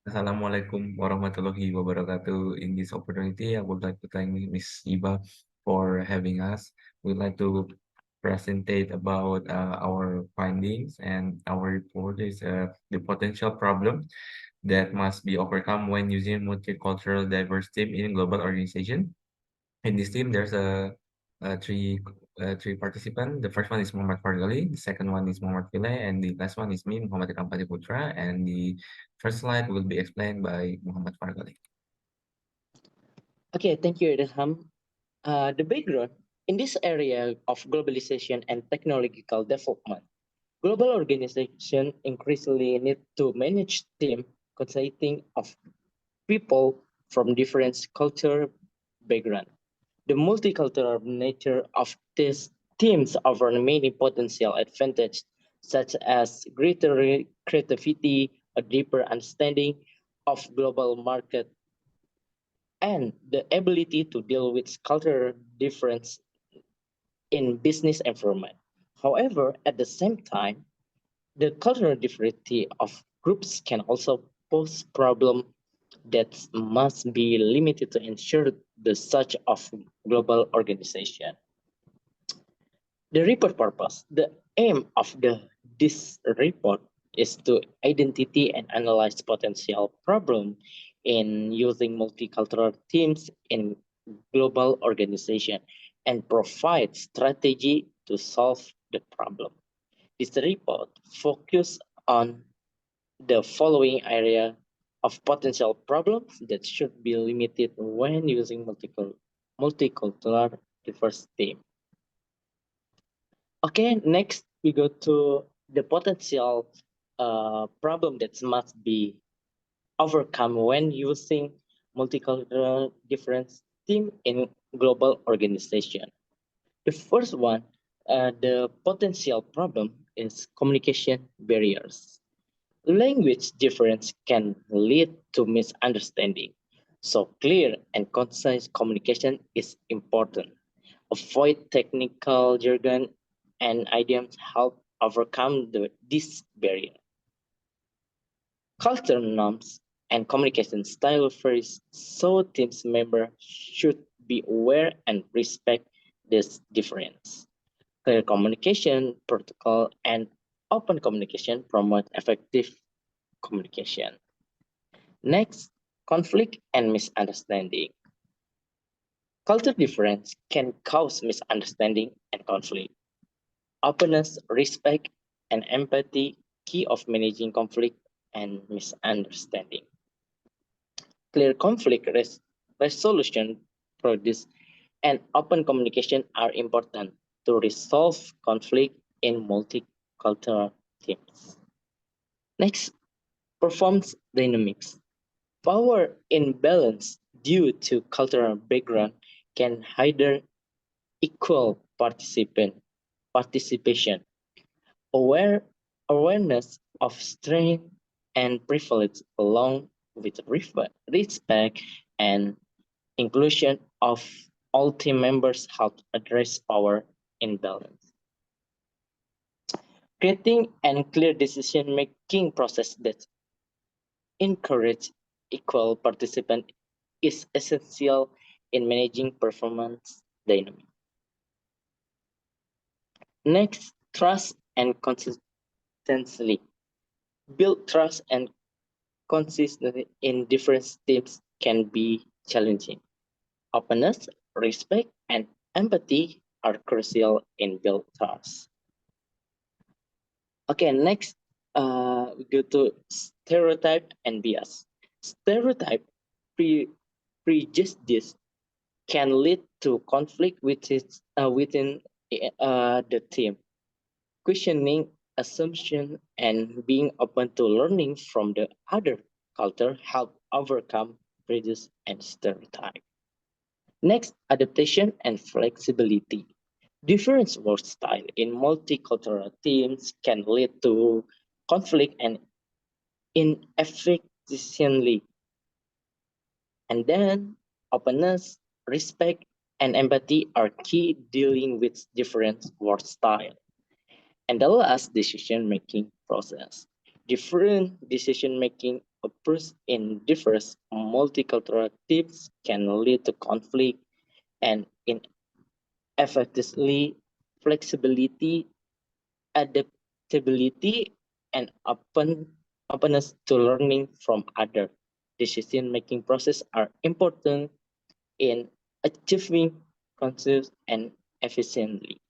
Assalamualaikum warahmatullahi wabarakatuh. In this opportunity, I would like to thank Miss Iba for having us. We'd like to presentate about our findings, and our report is the potential problem that must be overcome when using multicultural diverse team in global organization. In this team, there's three participants. The first one is Muhammad Farghali, the second one is Muhammad Pile, and the last one is me, Muhammad Irham Pariputra. And the first slide will be explained by Muhammad Farghali. Okay, thank you, Irham. The background in this area of globalization and technological development, global organizations increasingly need to manage teams consisting of people from different culture backgrounds. The multicultural nature of these teams offer many potential advantages, such as greater creativity, a deeper understanding of global market, and the ability to deal with cultural difference in business environment. However, at the same time, the cultural diversity of groups can also pose problems that must be limited to ensure the such of global organization. The report purpose. The aim of this report is to identify and analyze potential problem in using multicultural teams in global organization and provide strategy to solve the problem. This report focus on the following area of potential problems that should be limited when using multicultural diverse team. Okay, next we go to the potential problem that must be overcome when using multicultural difference team in global organization. The first one, the potential problem is communication barriers. Language difference can lead to misunderstanding, so clear and concise communication is important. Avoid technical jargon and idioms help overcome this barrier. Cultural norms and communication style vary, so teams members should be aware and respect this difference. Clear communication protocol and open communication promote effective communication. Next, conflict and misunderstanding. Culture difference can cause misunderstanding and conflict. Openness, respect, and empathy key of managing conflict and misunderstanding. Clear conflict resolution produce and open communication are important to resolve conflict in multicultural teams. Next, performance dynamics. Power imbalance due to cultural background can hinder equal participation. Aware, awareness of strength and privilege along with respect and inclusion of all team members help address power imbalance. Creating and clear decision making process that encourage equal participant is essential in managing performance dynamics. Next, trust and consistency. Build trust and consistency in different teams can be challenging. Openness, respect, and empathy are crucial in build trust. Okay, next, we go to stereotype and bias. Stereotype prejudice can lead to conflict within the team. Questioning assumption and being open to learning from the other culture help overcome prejudice and stereotype. Next, adaptation and flexibility. Different work style in multicultural teams can lead to conflict and inefficiency. And then openness, respect, and empathy are key dealing with different work style. And the last decision-making process. Different decision-making approaches in diverse multicultural teams can lead to conflict and ineffectively flexibility, adaptability, and openness to learning from other. Decision-making process are important in achieving consensus and efficiently.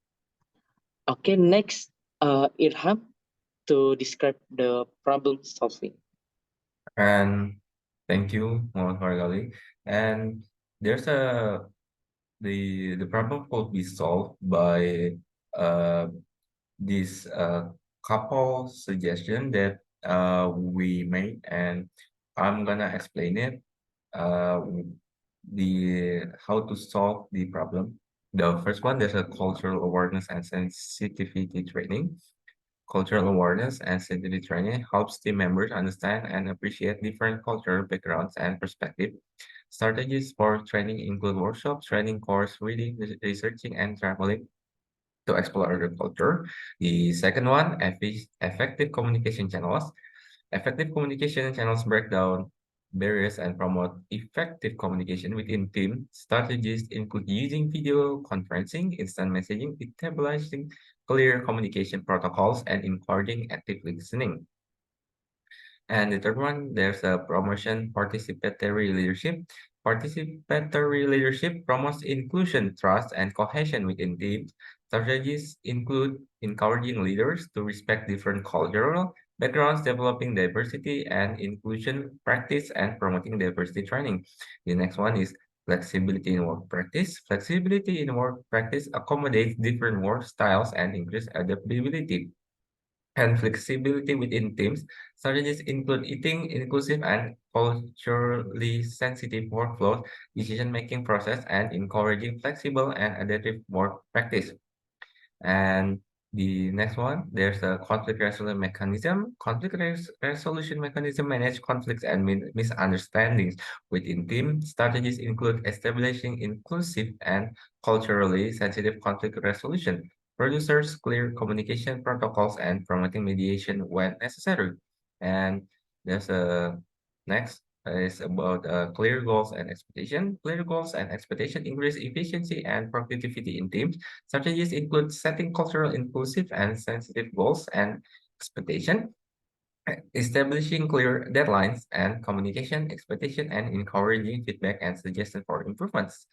Okay, next, Irham to describe the problem solving. And thank you, Mohammed Farghali. And there's a the problem could be solved by uh, this couple suggestion that we made, and I'm gonna explain it. Uh, the how to solve the problem. The first one, there's a cultural awareness and sensitivity training. Cultural awareness and sensitivity training helps team members understand and appreciate different cultural backgrounds and perspectives. Strategies for training include workshops, training course, reading, researching, and traveling to explore other culture. The second one, effective communication channels. Effective communication channels break down barriers and promote effective communication within team. Strategies include using video conferencing, instant messaging, establishing clear communication protocols, and encouraging active listening. And the third one, there's a promotion participatory leadership. Participatory leadership promotes inclusion, trust, and cohesion within teams. Strategies include encouraging leaders to respect different cultural backgrounds, developing diversity and inclusion practice, and promoting diversity training. The next one is flexibility in work practice. Flexibility in work practice accommodates different work styles and increase adaptability and flexibility within teams. Strategies include eating inclusive and culturally sensitive workflows, decision-making process, and encouraging flexible and adaptive work practice. And the next one, there's a conflict resolution mechanism. Resolution mechanism manage conflicts and misunderstandings within team. Strategies include establishing inclusive and culturally sensitive conflict resolution, producers clear communication protocols, and promoting mediation when necessary. And there's a next is about clear goals and expectation. Clear goals and expectation increase efficiency and productivity in teams. Strategies include setting cultural inclusive and sensitive goals and expectation, establishing clear deadlines and communication expectation, and encouraging feedback and suggestion for improvements.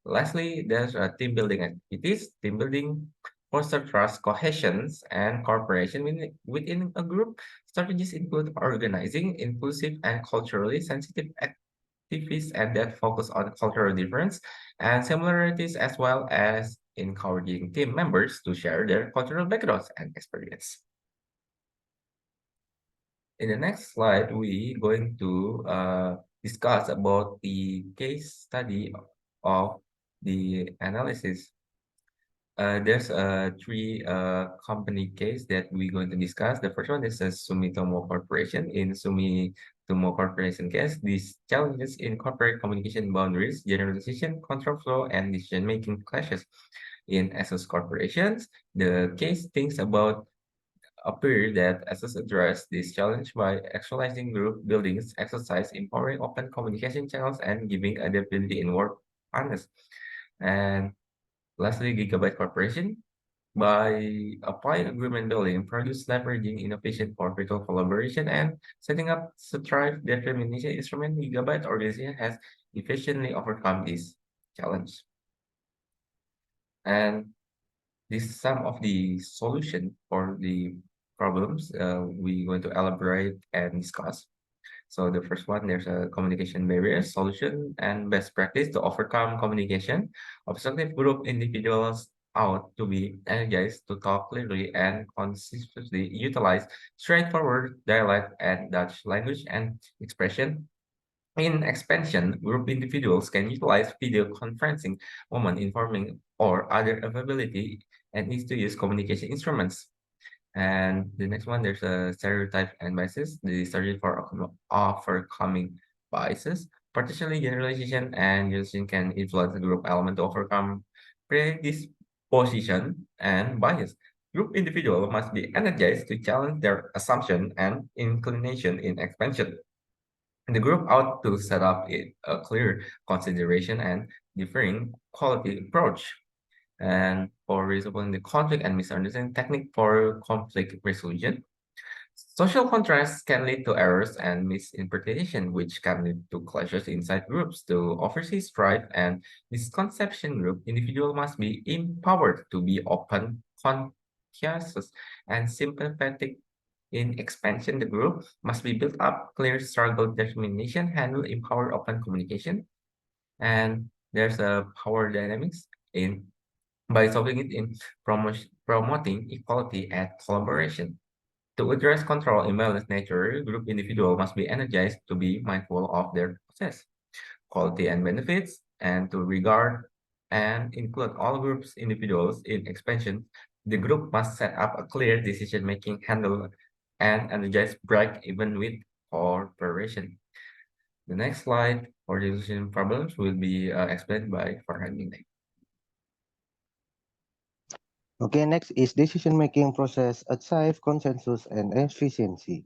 Lastly, there's team building activities. Team building foster trust, cohesions, and cooperation within a group. Strategies include organizing inclusive and culturally sensitive activities and that focus on cultural difference and similarities, as well as encouraging team members to share their cultural backgrounds and experience. In the next slide, we going to discuss about the case study of the analysis. There's three company case that we're going to discuss. The first one is a Sumitomo Corporation. In Sumitomo Corporation case, these challenges in corporate communication boundaries, generalization, control flow, and decision-making clashes. In Asus Corporations, the case thinks about appear that Asus addressed this challenge by actualizing group buildings, exercise, empowering open communication channels, and giving adaptability in work harness. And lastly, Gigabyte Corporation, by applying agreement building, produce leveraging innovation for virtual collaboration, and setting up Strive determination instrument, Gigabyte organization has efficiently overcome this challenge. And this is some of the solution for the problems we're going to elaborate and discuss. So the first one, there's a communication barrier solution and best practice to overcome communication. Obstructive group individuals out to be energized to talk clearly and consistently utilize straightforward dialect and Dutch language and expression. In expansion, group individuals can utilize video conferencing, moment informing, or other availability and needs to use communication instruments. And the next one, there's a stereotype and biases. The strategy for overcoming biases, partially generalization and generalization can influence the group element to overcome predisposition and bias. Group individuals must be energized to challenge their assumption and inclination in expansion. The group ought to set up a clear consideration and differing quality approach, and for resolving the conflict and misunderstanding technique for conflict resolution. Social contrasts can lead to errors and misinterpretation, which can lead to clashes inside groups. To oversee strife and misconception group, individual must be empowered to be open, conscious, and sympathetic. In expansion, the group must be built up, clear struggle determination, handle empower open communication, and there's a power dynamics in by solving it in promoting equality and collaboration. To address control imbalance nature, group individual must be energized to be mindful of their success, quality and benefits, and to regard and include all groups individuals in expansion. The group must set up a clear decision-making handle and energize break even with cooperation. The next slide for resolution problems will be explained by Farhan Mile. Okay, next is decision-making process, achieve consensus and efficiency.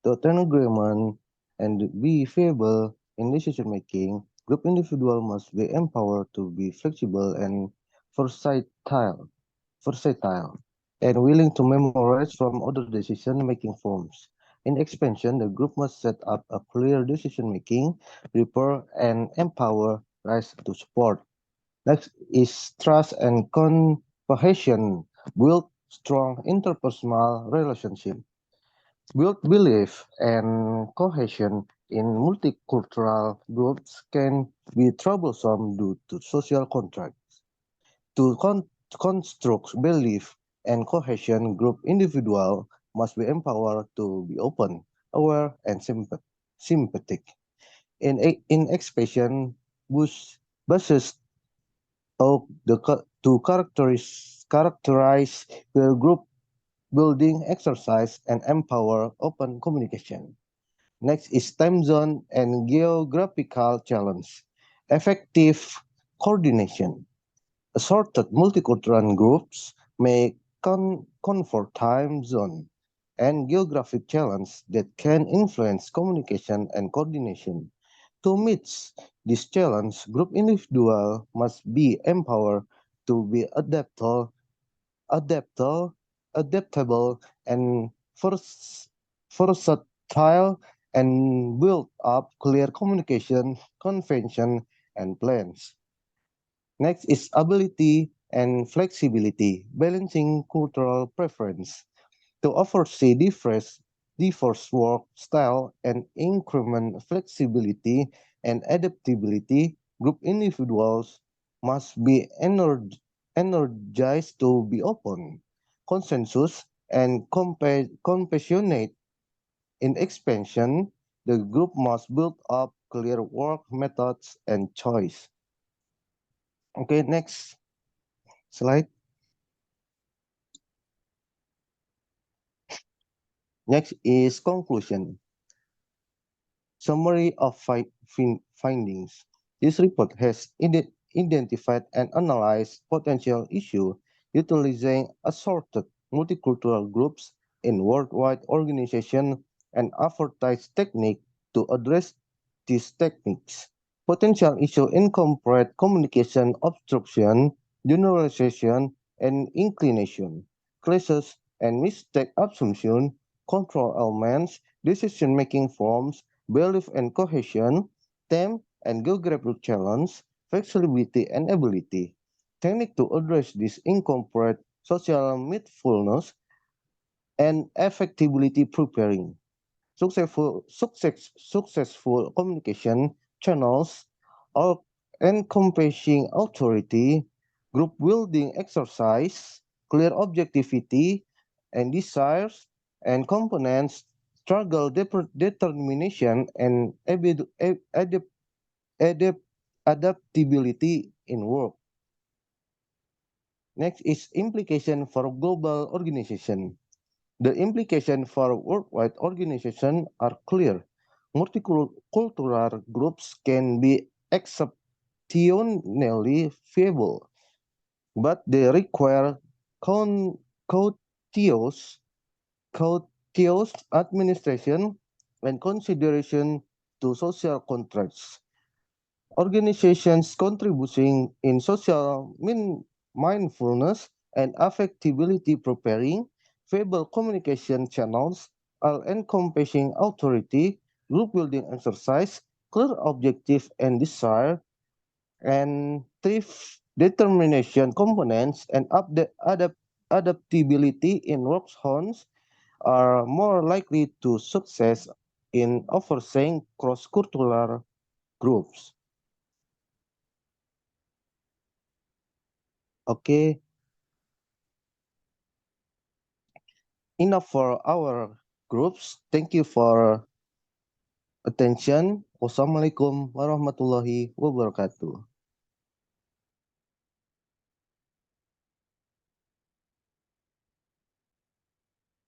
To attain agreement and be viable in decision-making, group individual must be empowered to be flexible and versatile, and willing to memorize from other decision-making forms. In expansion, the group must set up a clear decision-making, prepare and empower rise to support. Next is trust and cohesion. Build strong interpersonal relationship. Build belief and cohesion in multicultural groups can be troublesome due to social contracts. To construct belief and cohesion, group individual must be empowered to be open, aware, and sympathetic. In expression, buses to characterize the group building exercise and empower open communication. Next is time zone and geographical challenge. Effective coordination. Assorted multicultural groups may confer time zone and geographic challenge that can influence communication and coordination. To meet this challenge, group individual must be empowered to be adaptable, adaptable and versatile and build up clear communication, convention, and plans. Next is ability and flexibility, balancing cultural preference. To oversee diverse work style and increment flexibility and adaptability, group individuals must be energized to be open, consensus, and compassionate. In expansion, the group must build up clear work methods and choice. Okay, next slide. Next is conclusion. Summary of findings. This report has identified and analyzed potential issues utilizing assorted multicultural groups in worldwide organization and advertised technique to address these techniques. Potential issue incorporate communication obstruction, generalization, and inclination, classes and mistake assumption, control elements, decision-making forms, belief and cohesion, theme and geographic challenge, flexibility and ability. Technique to address this incorporate social mindfulness and effectively preparing. Successful communication channels are encompassing authority, group building exercise, clear objectivity and desires and components, struggle determination and adapt- adaptability in work. Next is implication for global organization. The implications for worldwide organizations are clear. Multicultural groups can be exceptionally viable, but they require TOs, TOs administration, and consideration to social contracts. Organizations contributing in social mindfulness and affectability preparing verbal communication channels are encompassing authority, group building exercise, clear objective and desire, and thrift determination components and adaptability in work zones are more likely to success in overseeing cross-cultural groups. Okay, enough for our groups. Thank you for attention. Wassalamualaikum warahmatullahi wabarakatuh.